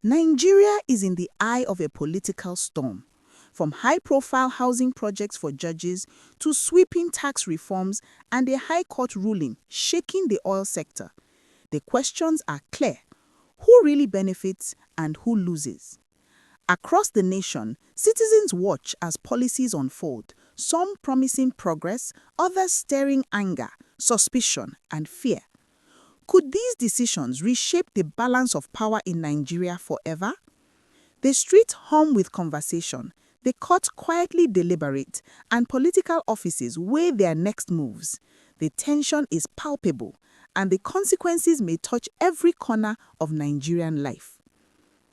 Nigeria is in the eye of a political storm. From high-profile housing projects for judges to sweeping tax reforms and a high court ruling shaking the oil sector, the questions are clear. Who really benefits and who loses? Across the nation, citizens watch as policies unfold, some promising progress, others stirring anger, suspicion, and fear. Could these decisions reshape the balance of power in Nigeria forever? The streets hum with conversation, the courts quietly deliberate, and political offices weigh their next moves. The tension is palpable, and the consequences may touch every corner of Nigerian life.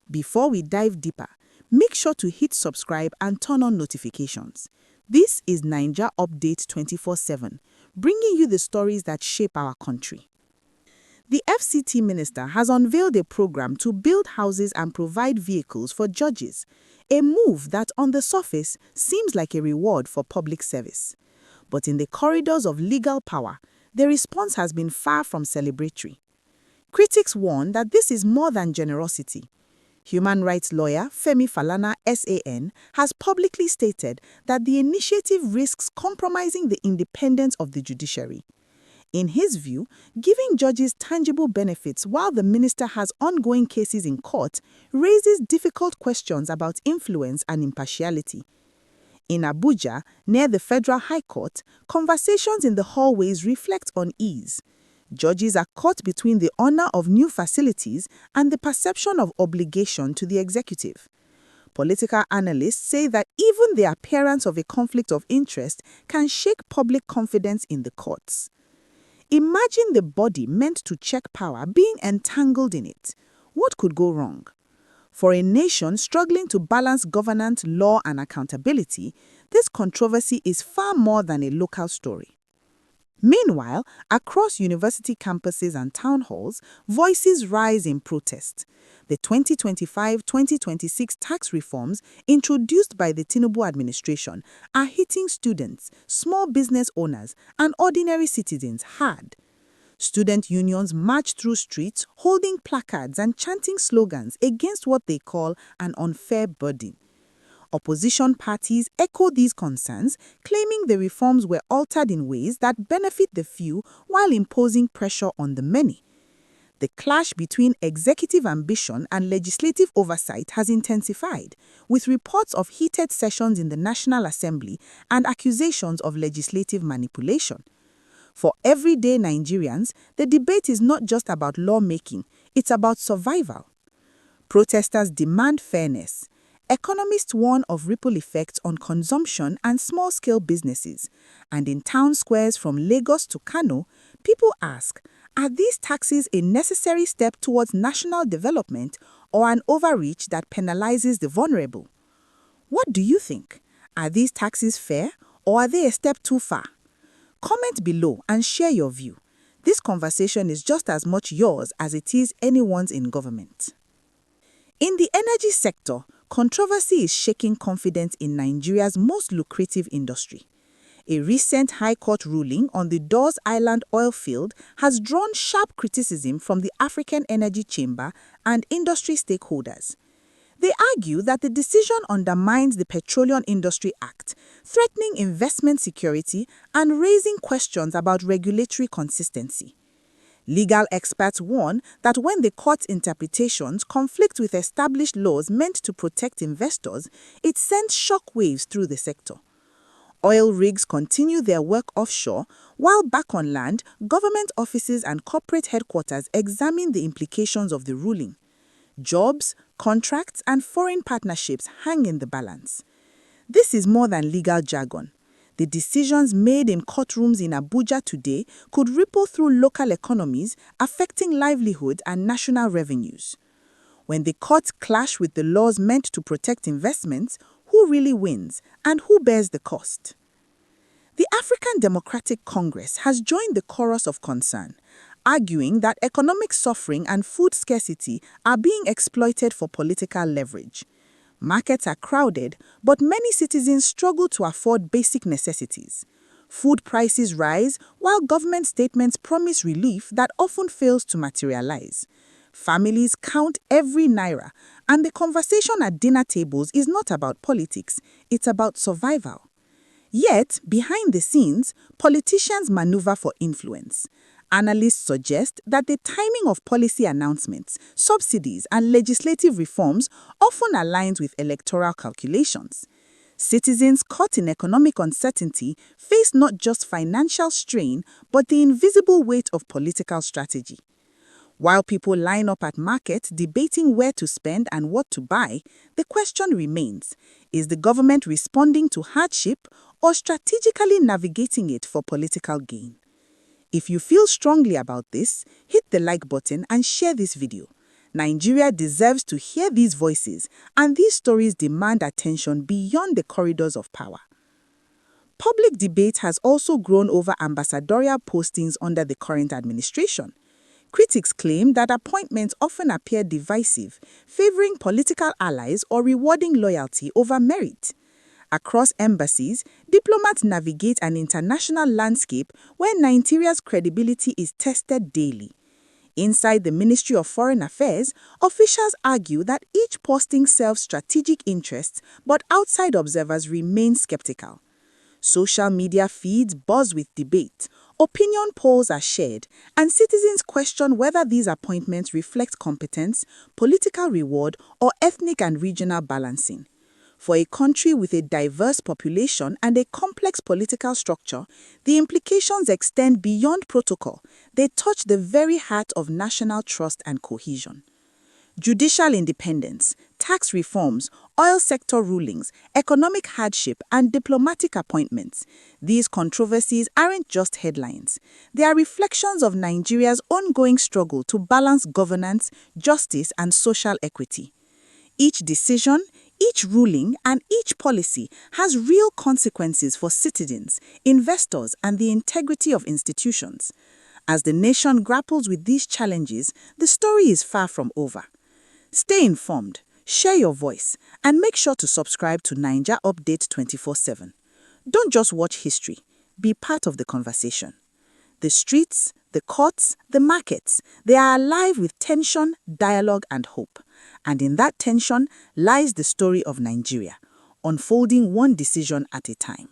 Before we dive deeper, make sure to hit subscribe and turn on notifications. This is Naija Update 24/7, bringing you the stories that shape our country. The FCT Minister has unveiled a program to build houses and provide vehicles for judges, a move that on the surface seems like a reward for public service. But in the corridors of legal power, the response has been far from celebratory. Critics warn that this is more than generosity. Human rights lawyer Femi Falana, SAN, has publicly stated that the initiative risks compromising the independence of the judiciary. In his view, giving judges tangible benefits while the minister has ongoing cases in court raises difficult questions about influence and impartiality. In Abuja, near the Federal High Court, conversations in the hallways reflect unease. Judges are caught between the honor of new facilities and the perception of obligation to the executive. Political analysts say that even the appearance of a conflict of interest can shake public confidence in the courts. Imagine the body meant to check power being entangled in it. What could go wrong? For a nation struggling to balance governance, law, and accountability, this controversy is far more than a local story. Meanwhile, across university campuses and town halls, voices rise in protest. The 2025-2026 tax reforms introduced by the Tinubu administration are hitting students, small business owners, and ordinary citizens hard. Student unions march through streets holding placards and chanting slogans against what they call an unfair burden. Opposition parties echo these concerns, claiming the reforms were altered in ways that benefit the few while imposing pressure on the many. The clash between executive ambition and legislative oversight has intensified, with reports of heated sessions in the National Assembly and accusations of legislative manipulation. For everyday Nigerians, the debate is not just about lawmaking, it's about survival. Protesters demand fairness. Economists warn of ripple effects on consumption and small-scale businesses. And in town squares from Lagos to Kano, people ask, are these taxes a necessary step towards national development or an overreach that penalizes the vulnerable? What do you think? Are these taxes fair or are they a step too far? Comment below and share your view. This conversation is just as much yours as it is anyone's in government. In the energy sector, controversy is shaking confidence in Nigeria's most lucrative industry. A recent High Court ruling on the Dawes Island oil field has drawn sharp criticism from the African Energy Chamber and industry stakeholders. They argue that the decision undermines the Petroleum Industry Act, threatening investment security and raising questions about regulatory consistency. Legal experts warn that when the court's interpretations conflict with established laws meant to protect investors, it sends shockwaves through the sector. Oil rigs continue their work offshore, while back on land, government offices and corporate headquarters examine the implications of the ruling. Jobs, contracts, and foreign partnerships hang in the balance. This is more than legal jargon. The decisions made in courtrooms in Abuja today could ripple through local economies, affecting livelihood and national revenues. When the courts clash with the laws meant to protect investments, who really wins and who bears the cost? The African Democratic Congress has joined the chorus of concern, arguing that economic suffering and food scarcity are being exploited for political leverage. Markets are crowded, but many citizens struggle to afford basic necessities. Food prices rise, while government statements promise relief that often fails to materialize. Families count every naira, and the conversation at dinner tables is not about politics, it's about survival. Yet, behind the scenes, politicians maneuver for influence. Analysts suggest that the timing of policy announcements, subsidies, and legislative reforms often aligns with electoral calculations. Citizens caught in economic uncertainty face not just financial strain, but the invisible weight of political strategy. While people line up at markets debating where to spend and what to buy, the question remains, is the government responding to hardship or strategically navigating it for political gain? If you feel strongly about this, hit the like button and share this video. Nigeria deserves to hear these voices, and these stories demand attention beyond the corridors of power. Public debate has also grown over ambassadorial postings under the current administration. Critics claim that appointments often appear divisive, favoring political allies or rewarding loyalty over merit. Across embassies, diplomats navigate an international landscape where Nigeria's credibility is tested daily. Inside the Ministry of Foreign Affairs, officials argue that each posting serves strategic interests, but outside observers remain skeptical. Social media feeds buzz with debate, opinion polls are shared, and citizens question whether these appointments reflect competence, political reward, or ethnic and regional balancing. For a country with a diverse population and a complex political structure, the implications extend beyond protocol. They touch the very heart of national trust and cohesion. Judicial independence, tax reforms, oil sector rulings, economic hardship, and diplomatic appointments. These controversies aren't just headlines. They are reflections of Nigeria's ongoing struggle to balance governance, justice, and social equity. Each decision, each ruling, and each policy has real consequences for citizens, investors, and the integrity of institutions. As the nation grapples with these challenges, the story is far from over. Stay informed, share your voice, and make sure to subscribe to Naija Update 24/7. Don't just watch history, be part of the conversation. The streets, the courts, the markets, they are alive with tension, dialogue, and hope. And in that tension lies the story of Nigeria, unfolding one decision at a time.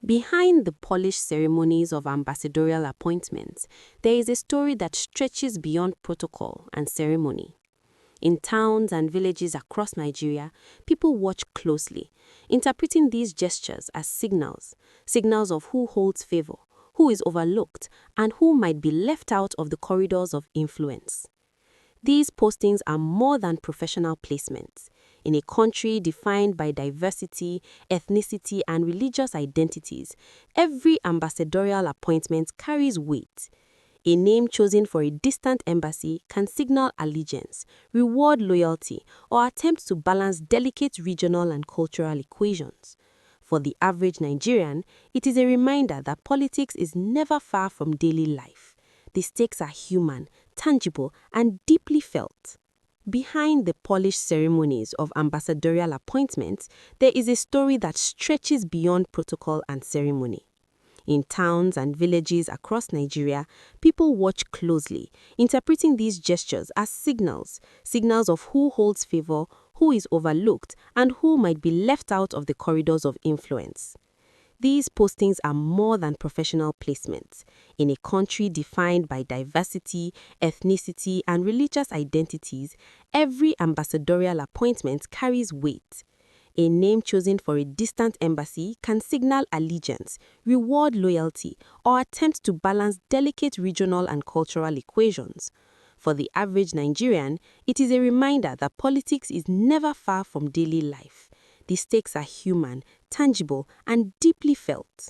Behind the polished ceremonies of ambassadorial appointments, there is a story that stretches beyond protocol and ceremony. In towns and villages across Nigeria, people watch closely, interpreting these gestures as signals of who holds favor, who is overlooked, and who might be left out of the corridors of influence. These postings are more than professional placements. In a country defined by diversity, ethnicity, and religious identities, every ambassadorial appointment carries weight. A name chosen for a distant embassy can signal allegiance, reward loyalty, or attempt to balance delicate regional and cultural equations. For the average Nigerian, it is a reminder that politics is never far from daily life. The stakes are human, tangible, and deeply felt. Behind the polished ceremonies of ambassadorial appointments, there is a story that stretches beyond protocol and ceremony. In towns and villages across Nigeria, people watch closely, interpreting these gestures as signals of who holds favor, who is overlooked, and who might be left out of the corridors of influence. These postings are more than professional placements. In a country defined by diversity, ethnicity, and religious identities, every ambassadorial appointment carries weight. A name chosen for a distant embassy can signal allegiance, reward loyalty, or attempt to balance delicate regional and cultural equations. For the average Nigerian, it is a reminder that politics is never far from daily life. The stakes are human, tangible, and deeply felt.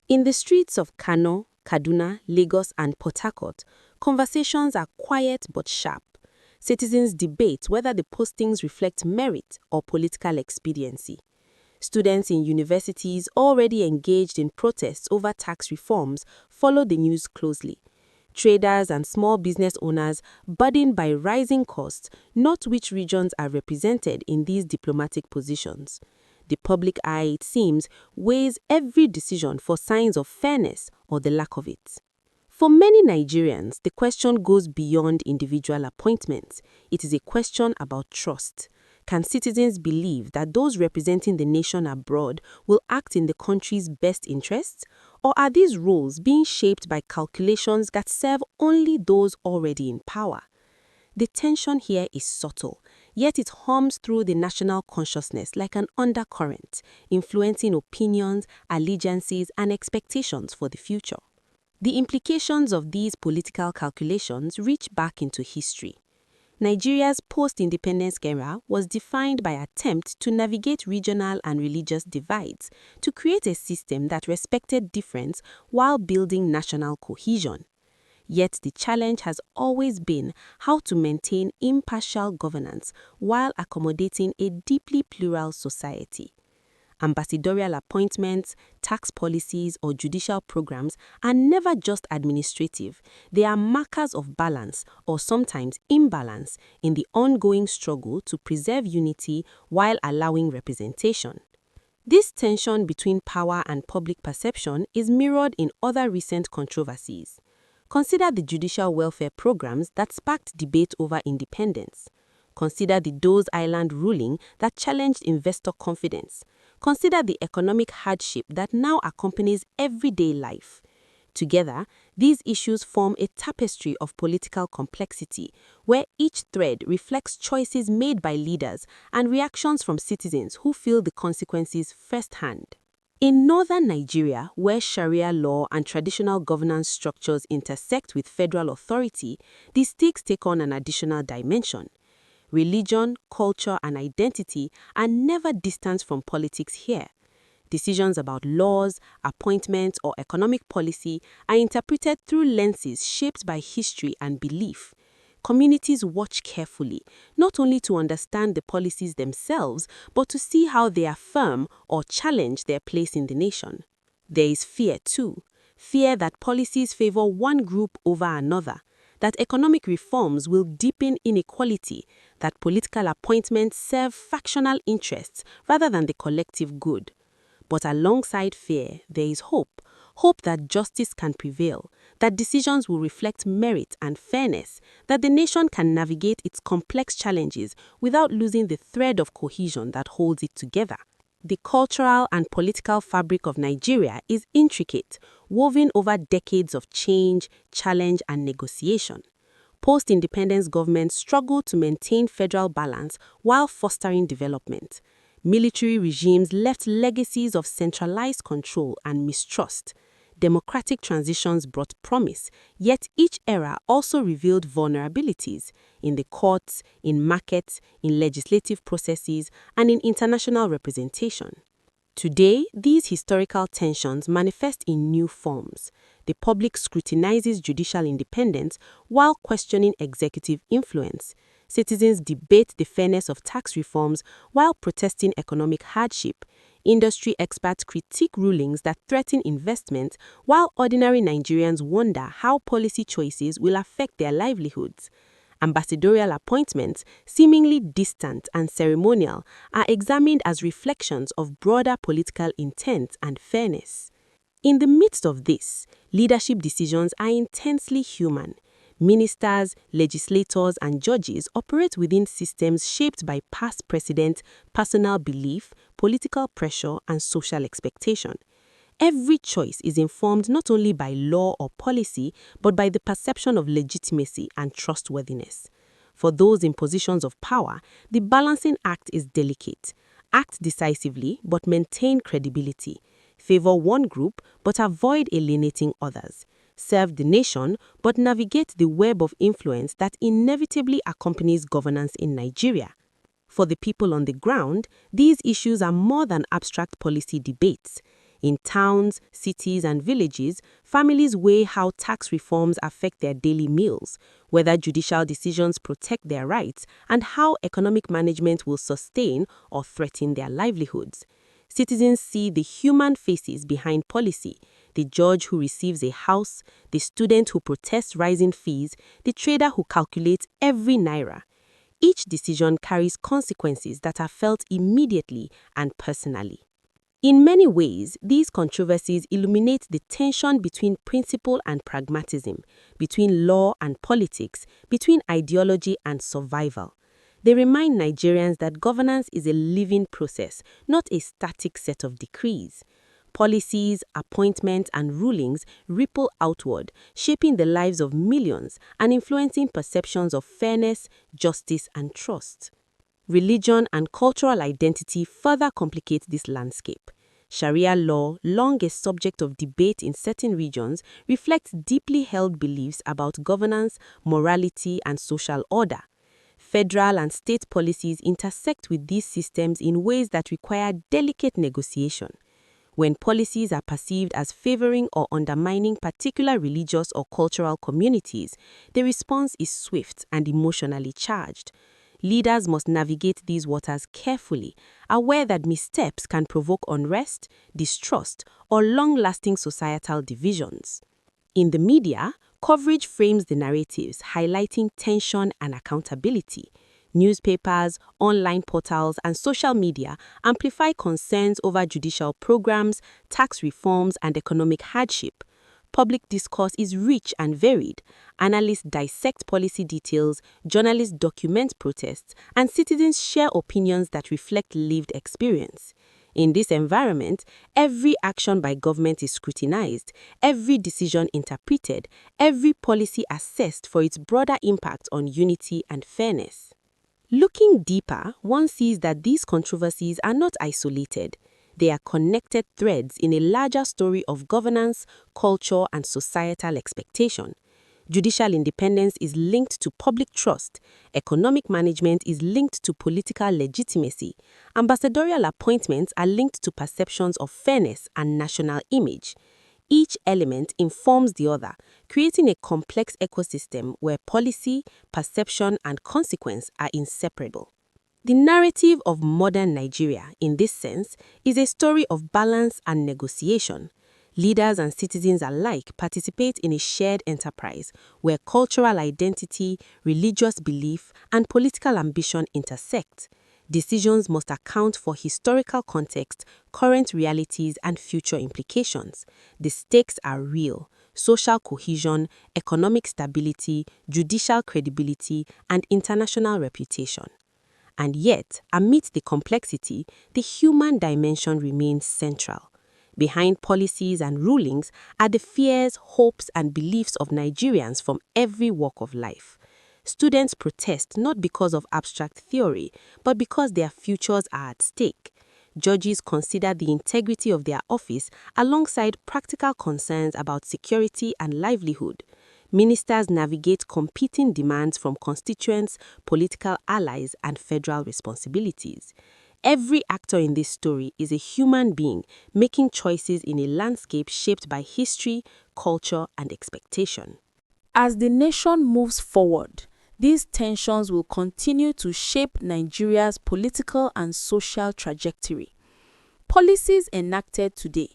In the streets of Kano, Kaduna, Lagos, and Port Harcourt, conversations are quiet but sharp. Citizens debate whether the postings reflect merit or political expediency. Students in universities already engaged in protests over tax reforms follow the news closely. Traders and small business owners burdened by rising costs note which regions are represented in these diplomatic positions. The public eye, it seems, weighs every decision for signs of fairness or the lack of it. For many Nigerians, the question goes beyond individual appointments. It is a question about trust. Can citizens believe that those representing the nation abroad will act in the country's best interests? Or are these roles being shaped by calculations that serve only those already in power? The tension here is subtle, yet it hums through the national consciousness like an undercurrent, influencing opinions, allegiances, and expectations for the future. The implications of these political calculations reach back into history. Nigeria's post-independence era was defined by attempts to navigate regional and religious divides to create a system that respected difference while building national cohesion. Yet the challenge has always been how to maintain impartial governance while accommodating a deeply plural society. Ambassadorial appointments, tax policies, or judicial programs are never just administrative. They are markers of balance, or sometimes imbalance, in the ongoing struggle to preserve unity while allowing representation. This tension between power and public perception is mirrored in other recent controversies. Consider the judicial welfare programs that sparked debate over independence. Consider the Dawes Island ruling that challenged investor confidence. Consider the economic hardship that now accompanies everyday life. Together, these issues form a tapestry of political complexity, where each thread reflects choices made by leaders and reactions from citizens who feel the consequences firsthand. In northern Nigeria, where Sharia law and traditional governance structures intersect with federal authority, the stakes take on an additional dimension. Religion, culture, and identity are never distant from politics here. Decisions about laws, appointments, or economic policy are interpreted through lenses shaped by history and belief. Communities watch carefully, not only to understand the policies themselves, but to see how they affirm or challenge their place in the nation. There is fear too. Fear that policies favor one group over another, that economic reforms will deepen inequality, that political appointments serve factional interests rather than the collective good. But alongside fear, there is hope. Hope that justice can prevail, that decisions will reflect merit and fairness, that the nation can navigate its complex challenges without losing the thread of cohesion that holds it together. The cultural and political fabric of Nigeria is intricate, woven over decades of change, challenge, and negotiation. Post-independence governments struggle to maintain federal balance while fostering development. Military regimes left legacies of centralized control and mistrust. Democratic transitions brought promise, yet each era also revealed vulnerabilities in the courts, in markets, in legislative processes, and in international representation. Today, these historical tensions manifest in new forms. The public scrutinizes judicial independence while questioning executive influence. Citizens debate the fairness of tax reforms while protesting economic hardship. Industry experts critique rulings that threaten investment, while ordinary Nigerians wonder how policy choices will affect their livelihoods. Ambassadorial appointments, seemingly distant and ceremonial, are examined as reflections of broader political intent and fairness. In the midst of this, leadership decisions are intensely human. Ministers, legislators, and judges operate within systems shaped by past precedent, personal belief, political pressure, and social expectation. Every choice is informed not only by law or policy, but by the perception of legitimacy and trustworthiness. For those in positions of power, the balancing act is delicate. Act decisively, but maintain credibility. Favor one group, but avoid alienating others. Serve the nation, but navigate the web of influence that inevitably accompanies governance in Nigeria. For the people on the ground, these issues are more than abstract policy debates. In towns, cities, and villages, families weigh how tax reforms affect their daily meals, whether judicial decisions protect their rights, and how economic management will sustain or threaten their livelihoods. Citizens see the human faces behind policy, the judge who receives a house, the student who protests rising fees, the trader who calculates every naira. Each decision carries consequences that are felt immediately and personally. In many ways, these controversies illuminate the tension between principle and pragmatism, between law and politics, between ideology and survival. They remind Nigerians that governance is a living process, not a static set of decrees. Policies, appointments, and rulings ripple outward, shaping the lives of millions and influencing perceptions of fairness, justice, and trust. Religion and cultural identity further complicate this landscape. Sharia law, long a subject of debate in certain regions, reflects deeply held beliefs about governance, morality, and social order. Federal and state policies intersect with these systems in ways that require delicate negotiation. When policies are perceived as favoring or undermining particular religious or cultural communities, the response is swift and emotionally charged. Leaders must navigate these waters carefully, aware that missteps can provoke unrest, distrust, or long-lasting societal divisions. In the media, coverage frames the narratives, highlighting tension and accountability. Newspapers, online portals, and social media amplify concerns over judicial programs, tax reforms, and economic hardship. Public discourse is rich and varied. Analysts dissect policy details, journalists document protests, and citizens share opinions that reflect lived experience. In this environment, every action by government is scrutinized, every decision interpreted, every policy assessed for its broader impact on unity and fairness. Looking deeper, one sees that these controversies are not isolated. They are connected threads in a larger story of governance, culture, and societal expectation. Judicial independence is linked to public trust. Economic management is linked to political legitimacy. Ambassadorial appointments are linked to perceptions of fairness and national image. Each element informs the other, creating a complex ecosystem where policy, perception, and consequence are inseparable. The narrative of modern Nigeria, in this sense, is a story of balance and negotiation. Leaders and citizens alike participate in a shared enterprise where cultural identity, religious belief, and political ambition intersect. Decisions must account for historical context, current realities, and future implications. The stakes are real: social cohesion, economic stability, judicial credibility, and international reputation. And yet, amidst the complexity, the human dimension remains central. Behind policies and rulings are the fears, hopes, and beliefs of Nigerians from every walk of life. Students protest not because of abstract theory, but because their futures are at stake. Judges consider the integrity of their office alongside practical concerns about security and livelihood. Ministers navigate competing demands from constituents, political allies, and federal responsibilities. Every actor in this story is a human being making choices in a landscape shaped by history, culture, and expectation. As the nation moves forward, these tensions will continue to shape Nigeria's political and social trajectory. Policies enacted today,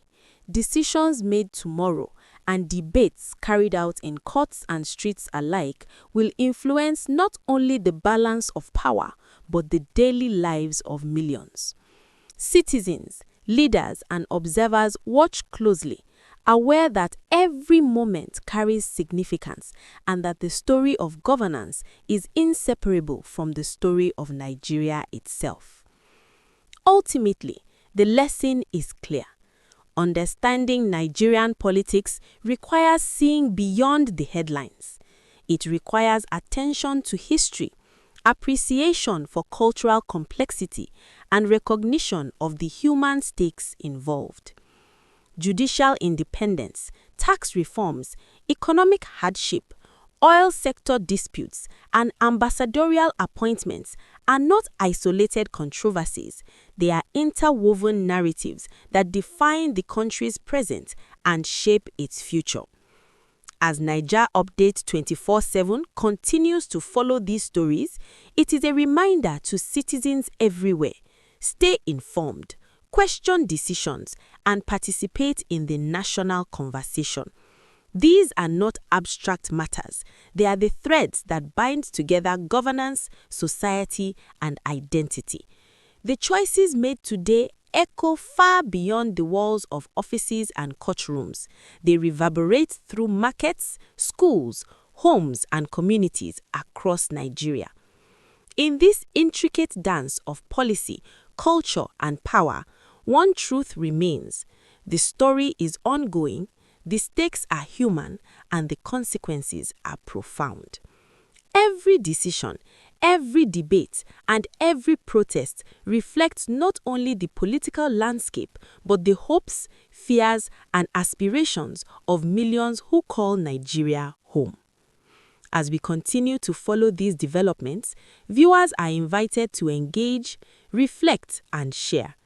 decisions made tomorrow, and debates carried out in courts and streets alike will influence not only the balance of power, but the daily lives of millions. Citizens, leaders, and observers watch closely, aware that every moment carries significance and that the story of governance is inseparable from the story of Nigeria itself. Ultimately, the lesson is clear. Understanding Nigerian politics requires seeing beyond the headlines. It requires attention to history, appreciation for cultural complexity, and recognition of the human stakes involved. Judicial independence, tax reforms, economic hardship, oil sector disputes, and ambassadorial appointments are not isolated controversies. They are interwoven narratives that define the country's present and shape its future. As Naija Update 24/7 continues to follow these stories, it is a reminder to citizens everywhere: stay informed, question decisions, and participate in the national conversation. These are not abstract matters. They are the threads that bind together governance, society, and identity. The choices made today echo far beyond the walls of offices and courtrooms. They reverberate through markets, schools, homes, and communities across Nigeria. In this intricate dance of policy, culture, and power, one truth remains: the story is ongoing, the stakes are human, and the consequences are profound. Every decision, every debate, and every protest reflects not only the political landscape, but the hopes, fears, and aspirations of millions who call Nigeria home. As we continue to follow these developments, viewers are invited to engage, reflect, and share.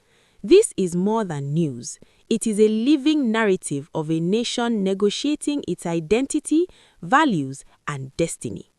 This is more than news. It is a living narrative of a nation negotiating its identity, values, and destiny.